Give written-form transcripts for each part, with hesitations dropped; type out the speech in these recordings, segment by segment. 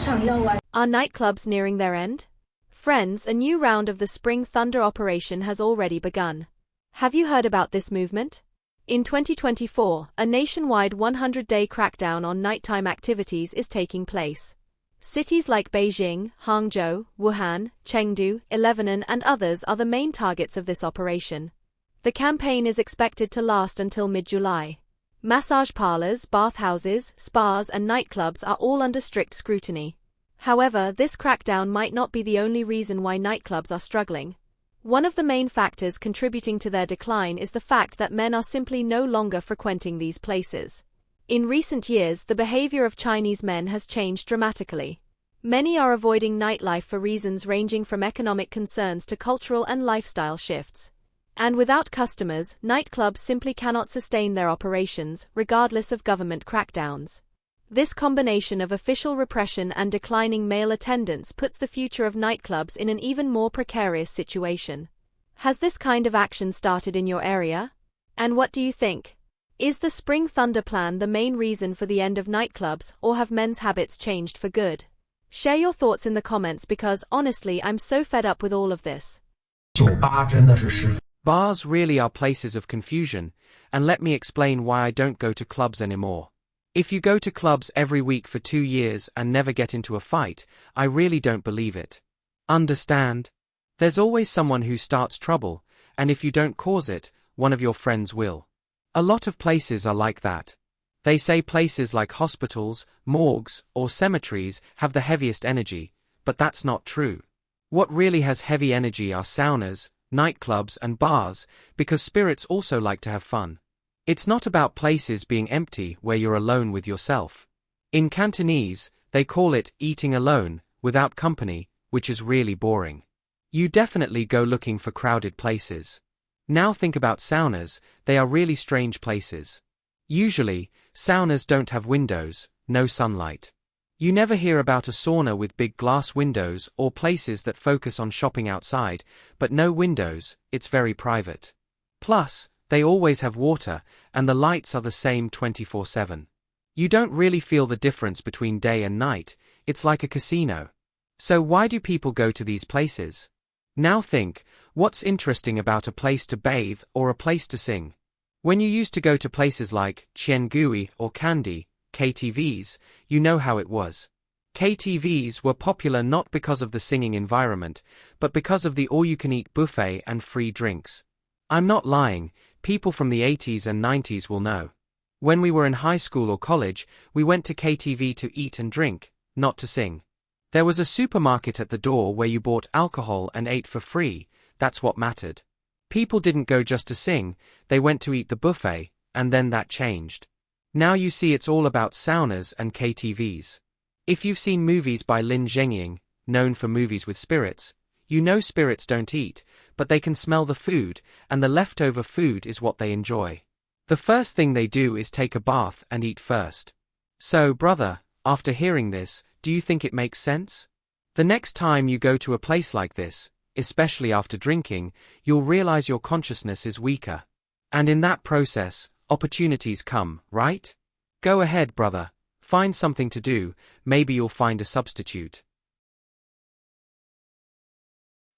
Are nightclubs nearing their end? Friends, a new round of the Spring Thunder operation has already begun. Have you heard about this movement? In 2024, a nationwide 100-day crackdown on nighttime activities is taking place. Cities like Beijing, Hangzhou, Wuhan, Chengdu, Lebanon, and others are the main targets of this operation. The campaign is expected to last until mid-July. Massage parlors, bathhouses, spas, and nightclubs are all under strict scrutiny. However, this crackdown might not be the only reason why nightclubs are struggling. One of the main factors contributing to their decline is the fact that men are simply no longer frequenting these places. In recent years, the behavior of Chinese men has changed dramatically. Many are avoiding nightlife for reasons ranging from economic concerns to cultural and lifestyle shifts. And without customers, nightclubs simply cannot sustain their operations, regardless of government crackdowns. This combination of official repression and declining male attendance puts the future of nightclubs in an even more precarious situation. Has this kind of action started in your area? And what do you think? Is the Spring Thunder plan the main reason for the end of nightclubs, or have men's habits changed for good? Share your thoughts in the comments because, honestly, I'm so fed up with all of this. Bars really are places of confusion, and let me explain why I don't go to clubs anymore. If you go to clubs every week for 2 years and never get into a fight, I really don't believe it. Understand? There's always someone who starts trouble, and if you don't cause it, one of your friends will. A lot of places are like that. They say places like hospitals, morgues, or cemeteries have the heaviest energy, but that's not true. What really has heavy energy are saunas, nightclubs, and bars, because spirits also like to have fun. It's not about places being empty where you're alone with yourself. In Cantonese, they call it eating alone, without company, which is really boring. You definitely go looking for crowded places. Now think about saunas, they are really strange places. Usually, saunas don't have windows, no sunlight. You never hear about a sauna with big glass windows or places that focus on shopping outside, but no windows, it's very private. Plus, they always have water, and the lights are the same 24/7. You don't really feel the difference between day and night, it's like a casino. So why do people go to these places? Now think, what's interesting about a place to bathe or a place to sing? When you used to go to places like Qiangui or Kandy, KTVs, you know how it was. KTVs were popular not because of the singing environment, but because of the all-you-can-eat buffet and free drinks. I'm not lying, people from the 80s and 90s will know. When we were in high school or college, we went to KTV to eat and drink, not to sing. There was a supermarket at the door where you bought alcohol and ate for free, that's what mattered. People didn't go just to sing, they went to eat the buffet, and then that changed. Now you see it's all about saunas and KTVs. If you've seen movies by Lin Zhengying, known for movies with spirits, you know spirits don't eat, but they can smell the food, and the leftover food is what they enjoy. The first thing they do is take a bath and eat first. So, brother, after hearing this, do you think it makes sense? The next time you go to a place like this, especially after drinking, you'll realize your consciousness is weaker. And in that process, opportunities come, right? Go ahead, brother. Find something to do, maybe you'll find a substitute.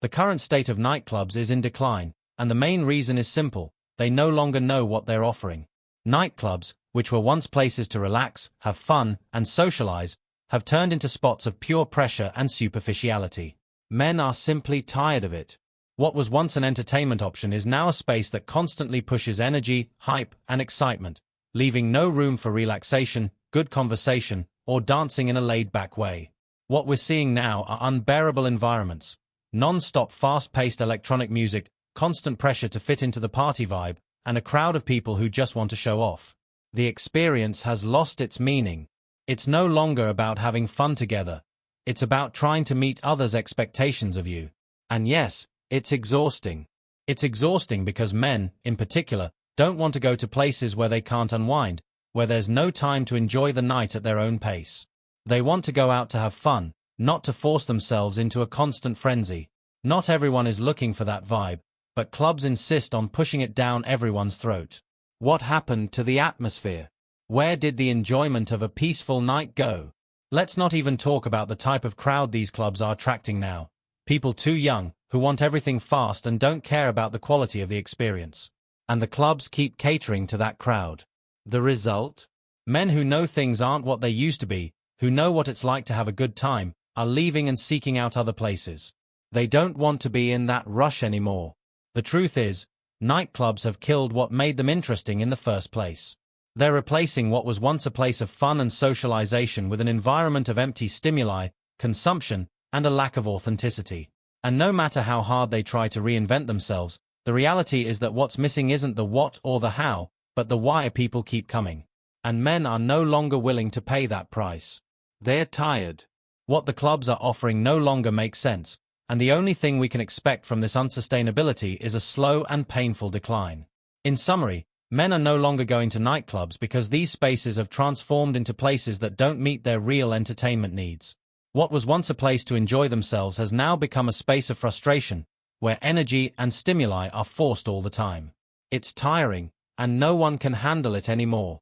The current state of nightclubs is in decline, and the main reason is simple: they no longer know what they're offering. Nightclubs, which were once places to relax, have fun, and socialize, have turned into spots of pure pressure and superficiality. Men are simply tired of it. What was once an entertainment option is now a space that constantly pushes energy, hype, and excitement, leaving no room for relaxation, good conversation, or dancing in a laid-back way. What we're seeing now are unbearable environments. Non-stop fast-paced electronic music, constant pressure to fit into the party vibe, and a crowd of people who just want to show off. The experience has lost its meaning. It's no longer about having fun together. It's about trying to meet others' expectations of you. And yes, it's exhausting. It's exhausting because men, in particular, don't want to go to places where they can't unwind, where there's no time to enjoy the night at their own pace. They want to go out to have fun, not to force themselves into a constant frenzy. Not everyone is looking for that vibe, but clubs insist on pushing it down everyone's throat. What happened to the atmosphere? Where did the enjoyment of a peaceful night go? Let's not even talk about the type of crowd these clubs are attracting now. People too young, who want everything fast and don't care about the quality of the experience. And the clubs keep catering to that crowd. The result? Men who know things aren't what they used to be, who know what it's like to have a good time, are leaving and seeking out other places. They don't want to be in that rush anymore. The truth is, nightclubs have killed what made them interesting in the first place. They're replacing what was once a place of fun and socialization with an environment of empty stimuli, consumption, and a lack of authenticity. And no matter how hard they try to reinvent themselves, the reality is that what's missing isn't the what or the how, but the why people keep coming. And men are no longer willing to pay that price. They're tired. What the clubs are offering no longer makes sense, and the only thing we can expect from this unsustainability is a slow and painful decline. In summary, men are no longer going to nightclubs because these spaces have transformed into places that don't meet their real entertainment needs. What was once a place to enjoy themselves has now become a space of frustration, where energy and stimuli are forced all the time. It's tiring, and no one can handle it anymore.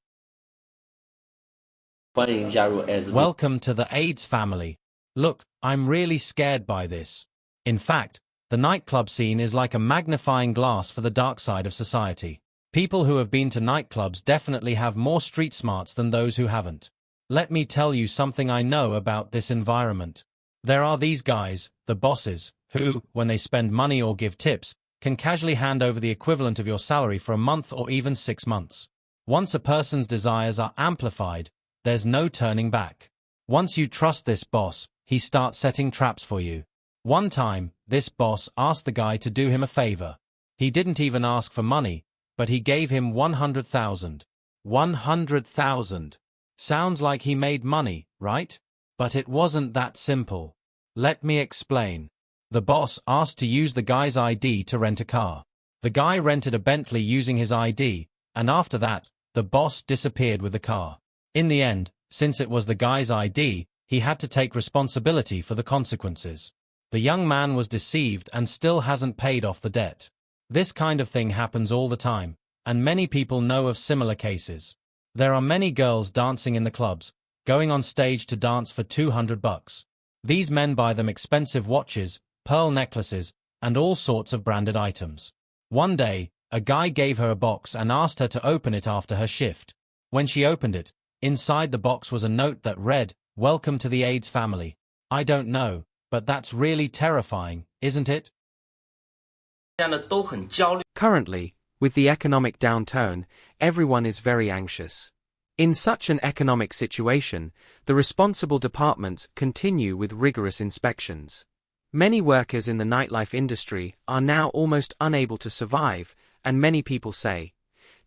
Welcome to the AIDS family. Look, I'm really scared by this. In fact, the nightclub scene is like a magnifying glass for the dark side of society. People who have been to nightclubs definitely have more street smarts than those who haven't. Let me tell you something I know about this environment. There are these guys, the bosses, who, when they spend money or give tips, can casually hand over the equivalent of your salary for a month or even 6 months. Once a person's desires are amplified, there's no turning back. Once you trust this boss, he starts setting traps for you. One time, this boss asked the guy to do him a favor. He didn't even ask for money, but he gave him 100,000. 100,000. Sounds like he made money, right? But it wasn't that simple. Let me explain. The boss asked to use the guy's ID to rent a car. The guy rented a Bentley using his ID, and after that, the boss disappeared with the car. In the end, since it was the guy's ID, he had to take responsibility for the consequences. The young man was deceived and still hasn't paid off the debt. This kind of thing happens all the time, and many people know of similar cases. There are many girls dancing in the clubs, going on stage to dance for $200. These men buy them expensive watches, pearl necklaces, and all sorts of branded items. One day, a guy gave her a box and asked her to open it after her shift. When she opened it, inside the box was a note that read, "Welcome to the AIDS family." I don't know, but that's really terrifying, isn't it? Currently, with the economic downturn, everyone is very anxious. In such an economic situation, the responsible departments continue with rigorous inspections. Many workers in the nightlife industry are now almost unable to survive, and many people say,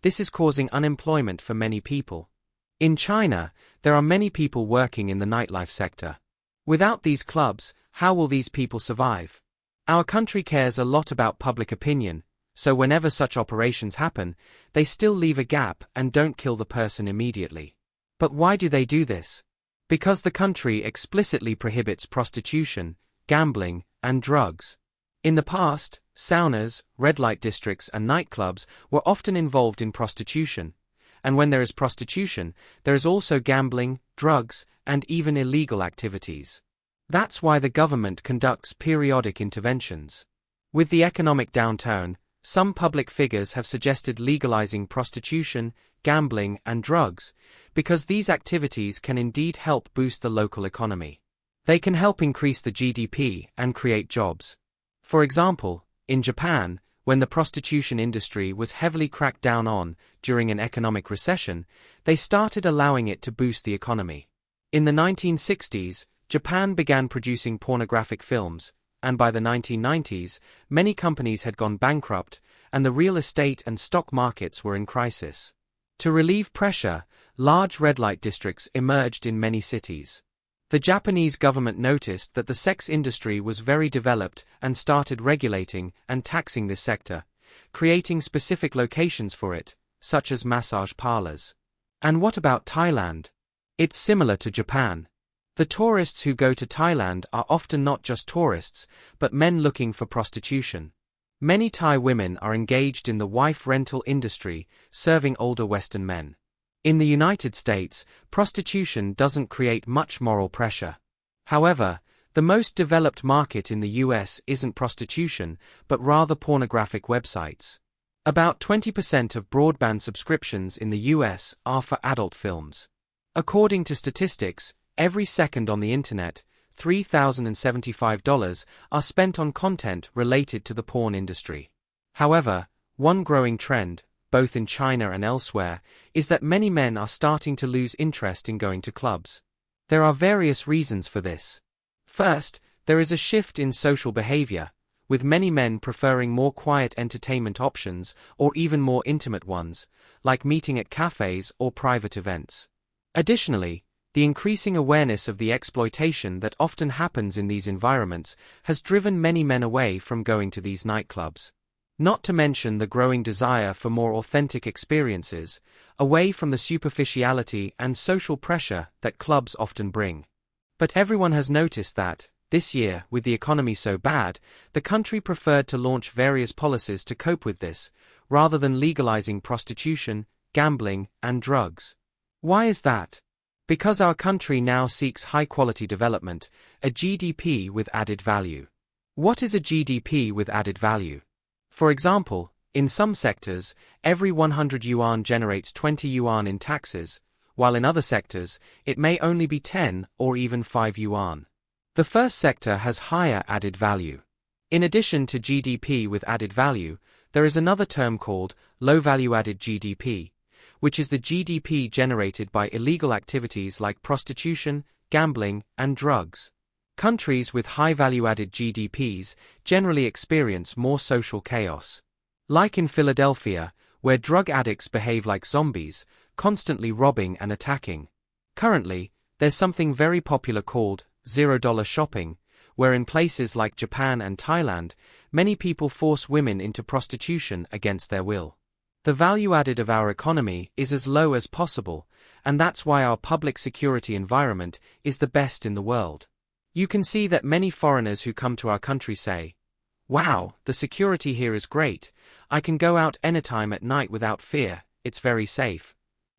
this is causing unemployment for many people. In China, there are many people working in the nightlife sector. Without these clubs, how will these people survive? Our country cares a lot about public opinion, so whenever such operations happen, they still leave a gap and don't kill the person immediately. But why do they do this? Because the country explicitly prohibits prostitution, gambling, and drugs. In the past, saunas, red light districts, and nightclubs were often involved in prostitution. And when there is prostitution, there is also gambling, drugs, and even illegal activities. That's why the government conducts periodic interventions. With the economic downturn, some public figures have suggested legalizing prostitution, gambling, and drugs, because these activities can indeed help boost the local economy. They can help increase the GDP and create jobs. For example, in Japan, when the prostitution industry was heavily cracked down on during an economic recession, they started allowing it to boost the economy. In the 1960s, Japan began producing pornographic films, and by the 1990s, many companies had gone bankrupt, and the real estate and stock markets were in crisis. To relieve pressure, large red light districts emerged in many cities. The Japanese government noticed that the sex industry was very developed and started regulating and taxing this sector, creating specific locations for it, such as massage parlors. And what about Thailand? It's similar to Japan. The tourists who go to Thailand are often not just tourists, but men looking for prostitution. Many Thai women are engaged in the wife rental industry, serving older Western men. In the United States, prostitution doesn't create much moral pressure. However, the most developed market in the US isn't prostitution, but rather pornographic websites. About 20% of broadband subscriptions in the US are for adult films. According to statistics, every second on the internet, $3,075 are spent on content related to the porn industry. However, one growing trend, both in China and elsewhere, is that many men are starting to lose interest in going to clubs. There are various reasons for this. First, there is a shift in social behavior, with many men preferring more quiet entertainment options or even more intimate ones, like meeting at cafes or private events. Additionally, the increasing awareness of the exploitation that often happens in these environments has driven many men away from going to these nightclubs. Not to mention the growing desire for more authentic experiences, away from the superficiality and social pressure that clubs often bring. But everyone has noticed that, this year, with the economy so bad, the country preferred to launch various policies to cope with this, rather than legalizing prostitution, gambling, and drugs. Why is that? Because our country now seeks high-quality development, a GDP with added value. What is a GDP with added value? For example, in some sectors, every 100 yuan generates 20 yuan in taxes, while in other sectors, it may only be 10 or even 5 yuan. The first sector has higher added value. In addition to GDP with added value, there is another term called low value-added GDP, which is the GDP generated by illegal activities like prostitution, gambling, and drugs. Countries with high value-added GDPs generally experience more social chaos. Like in Philadelphia, where drug addicts behave like zombies, constantly robbing and attacking. Currently, there's something very popular called $0 shopping, where in places like Japan and Thailand, many people force women into prostitution against their will. The value added of our economy is as low as possible, and that's why our public security environment is the best in the world. You can see that many foreigners who come to our country say, "Wow, the security here is great. I can go out anytime at night without fear, it's very safe."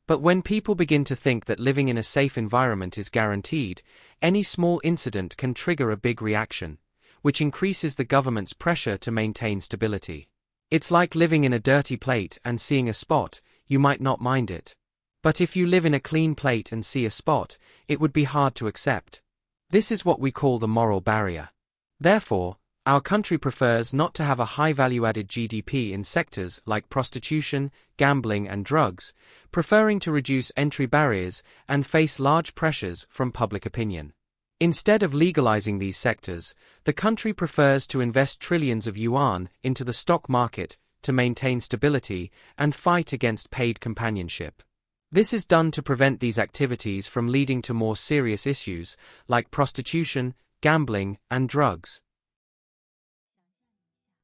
But when people begin to think that living in a safe environment is guaranteed, any small incident can trigger a big reaction, which increases the government's pressure to maintain stability. It's like living in a dirty plate and seeing a spot, you might not mind it. But if you live in a clean plate and see a spot, it would be hard to accept. This is what we call the moral barrier. Therefore, our country prefers not to have a high value-added GDP in sectors like prostitution, gambling and drugs, preferring to reduce entry barriers and face large pressures from public opinion. Instead of legalizing these sectors, the country prefers to invest trillions of yuan into the stock market to maintain stability and fight against paid companionship. This is done to prevent these activities from leading to more serious issues like prostitution, gambling, and drugs.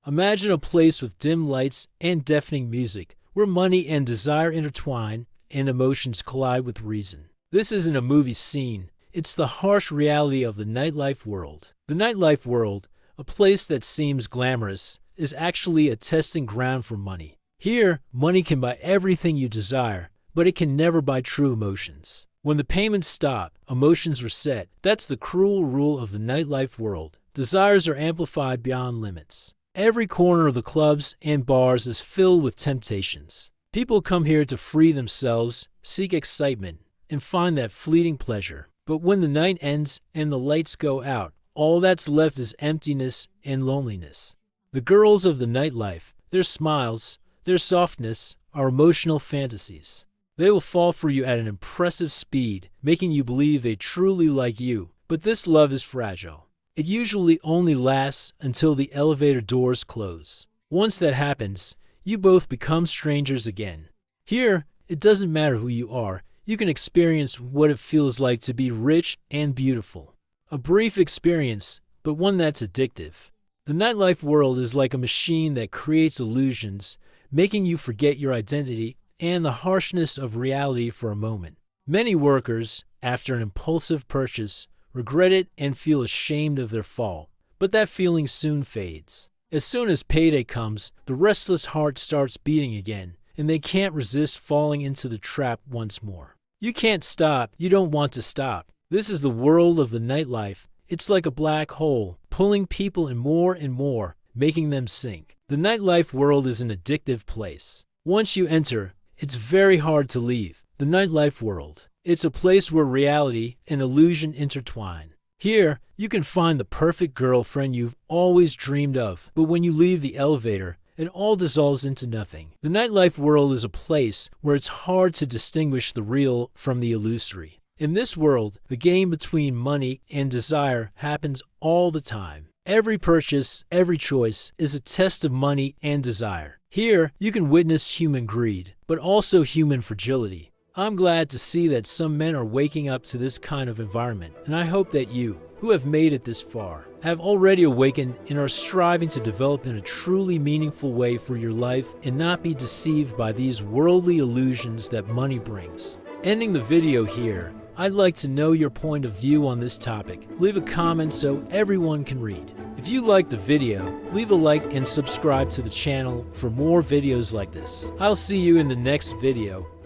Imagine a place with dim lights and deafening music, where money and desire intertwine and emotions collide with reason. This isn't a movie scene, it's the harsh reality of the nightlife world. The nightlife world, a place that seems glamorous, is actually a testing ground for money. Here, money can buy everything you desire, but it can never buy true emotions. When the payments stop, emotions reset. That's the cruel rule of the nightlife world. Desires are amplified beyond limits. Every corner of the clubs and bars is filled with temptations. People come here to free themselves, seek excitement, and find that fleeting pleasure. But when the night ends and the lights go out, all that's left is emptiness and loneliness. The girls of the nightlife, their smiles, their softness, are emotional fantasies. They will fall for you at an impressive speed, making you believe they truly like you. But this love is fragile. It usually only lasts until the elevator doors close. Once that happens, you both become strangers again. Here, it doesn't matter who you are. You can experience what it feels like to be rich and beautiful. A brief experience, but one that's addictive. The nightlife world is like a machine that creates illusions, making you forget your identity and the harshness of reality for a moment. Many workers, after an impulsive purchase, regret it and feel ashamed of their fall. But that feeling soon fades. As soon as payday comes, the restless heart starts beating again, and they can't resist falling into the trap once more. You can't stop, you don't want to stop. This is the world of the nightlife. It's like a black hole, pulling people in more and more, making them sink. The nightlife world is an addictive place. Once you enter, it's very hard to leave. The nightlife world. It's a place where reality and illusion intertwine. Here, you can find the perfect girlfriend you've always dreamed of, but when you leave the elevator, it all dissolves into nothing. The nightlife world is a place where it's hard to distinguish the real from the illusory. In this world, the game between money and desire happens all the time. Every purchase, every choice is a test of money and desire. Here, you can witness human greed, but also human fragility. I'm glad to see that some men are waking up to this kind of environment, and I hope that you, who have made it this far, have already awakened and are striving to develop in a truly meaningful way for your life and not be deceived by these worldly illusions that money brings. Ending the video here, I'd like to know your point of view on this topic. Leave a comment so everyone can read. If you liked the video, leave a like and subscribe to the channel for more videos like this. I'll see you in the next video.